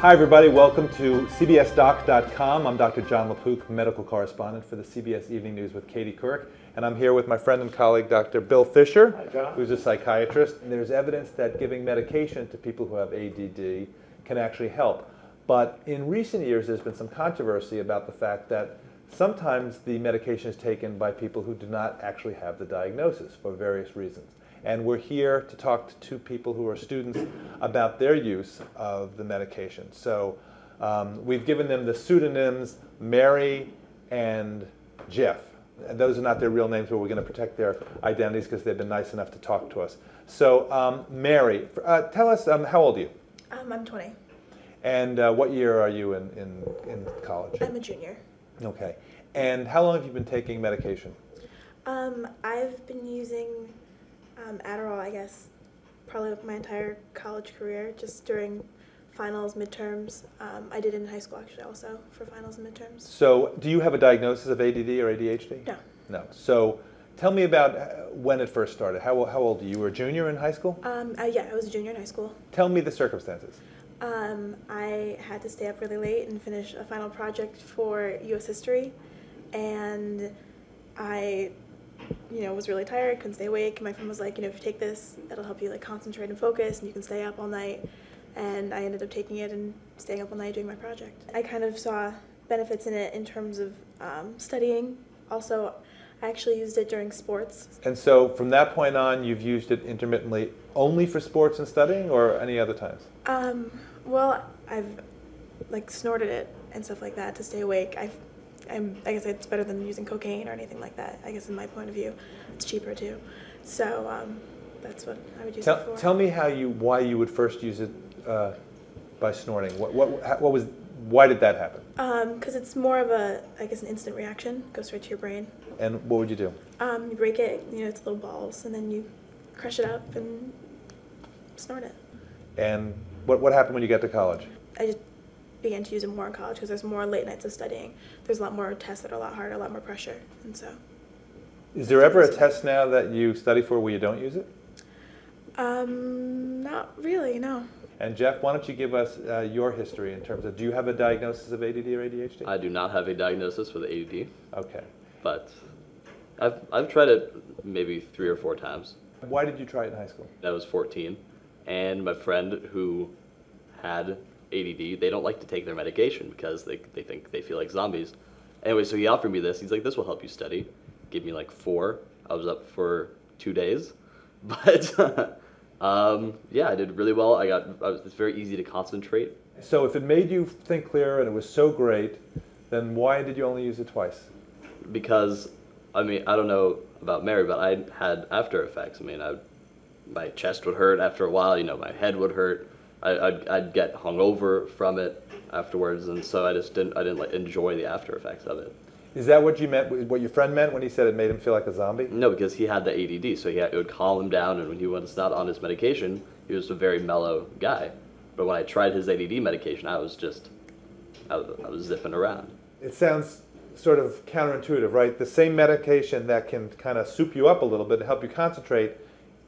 Hi everybody, welcome to CBSDoc.com. I'm Dr. Jon LaPook, medical correspondent for the CBS Evening News with Katie Couric, and I'm here with my friend and colleague Dr. Bill Fisher, who's a psychiatrist. And there's evidence that giving medication to people who have ADD can actually help. But in recent years there's been some controversy about the fact that sometimes the medication is taken by people who do not actually have the diagnosis for various reasons. And we're here to talk to two people who are students about their use of the medication. So we've given them the pseudonyms Mary and Jeff. And those are not their real names, but we're going to protect their identities because they've been nice enough to talk to us. So Mary, tell us, how old are you? I'm 20. And what year are you in college? I'm a junior. Okay. And how long have you been taking medication? I've been using Adderall, I guess, probably my entire college career, just during finals, midterms. I did it in high school, actually, also, for finals and midterms. So do you have a diagnosis of ADD or ADHD? No. No. So tell me about when it first started. How old are you? You were a junior in high school? Yeah, I was a junior in high school. Tell me the circumstances. I had to stay up really late and finish a final project for U.S. history, and I was really tired, couldn't stay awake. My friend was like, if you take this, it'll help you concentrate and focus, and you can stay up all night. And I ended up taking it and staying up all night doing my project. I kind of saw benefits in it in terms of studying. Also, I actually used it during sports. And so from that point on, you've used it intermittently only for sports and studying, or any other times? Well, I've snorted it and stuff like that to stay awake. I guess it's better than using cocaine or anything like that. I guess in my point of view, it's cheaper too. So that's what I would use it for. Tell me why you would first use it by snorting. Why did that happen? Because it's more of an instant reaction. It goes straight to your brain. And what would you do? You break it. It's little balls, and then you crush it up and snort it. And what happened when you got to college? I just began to use it more in college because there's more late nights of studying. There's a lot more tests that are a lot harder, a lot more pressure, and so. Is there ever a test now that you study for where you don't use it? Not really, no. And Jeff, why don't you give us your history in terms of, do you have a diagnosis of ADD or ADHD? I do not have a diagnosis for the ADD. Okay. But I've tried it maybe 3 or 4 times. Why did you try it in high school? I was 14, and my friend who had ADD, they don't like to take their medication because they feel like zombies. Anyway, so he offered me this. He's like, this will help you study. Give me 4. I was up for 2 days. But yeah, I did really well. It's very easy to concentrate. So if it made you think clearer and it was so great, then why did you only use it twice? Because, I don't know about Mary, but I had after effects. My chest would hurt after a while, my head would hurt. I'd get hungover from it afterwards, and so I didn't enjoy the after effects of it. Is that what you meant? What your friend meant when he said it made him feel like a zombie? No, because he had the ADD, so it would calm him down, and when he was not on his medication, he was a very mellow guy. But when I tried his ADD medication, I was zipping around. It sounds sort of counterintuitive, right? The same medication that can kind of soup you up a little bit and help you concentrate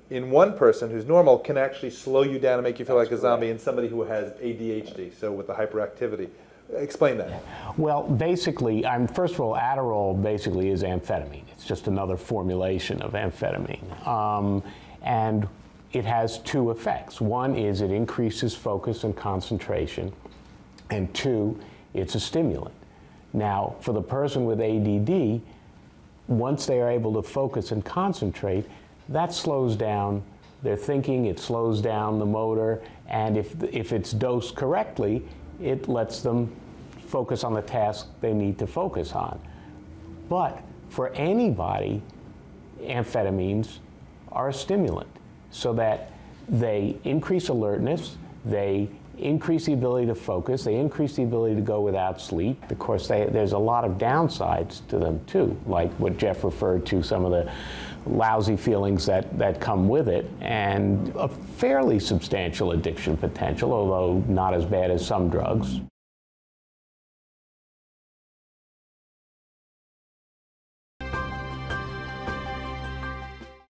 in one person who's normal can actually slow you down and make you feel like a zombie in somebody who has ADHD, so with the hyperactivity. Explain that. Well, basically, first of all, Adderall basically is amphetamine. It's just another formulation of amphetamine. And it has 2 effects. One is it increases focus and concentration, and 2, it's a stimulant. Now, for the person with ADD, once they are able to focus and concentrate, that slows down their thinking, it slows down the motor, and if it's dosed correctly, it lets them focus on the task they need to focus on. But for anybody, amphetamines are a stimulant, so that they increase alertness, they increase the ability to focus, they increase the ability to go without sleep. Of course, there's a lot of downsides to them too, like what Jeff referred to, some of the lousy feelings that come with it, and a fairly substantial addiction potential, although not as bad as some drugs.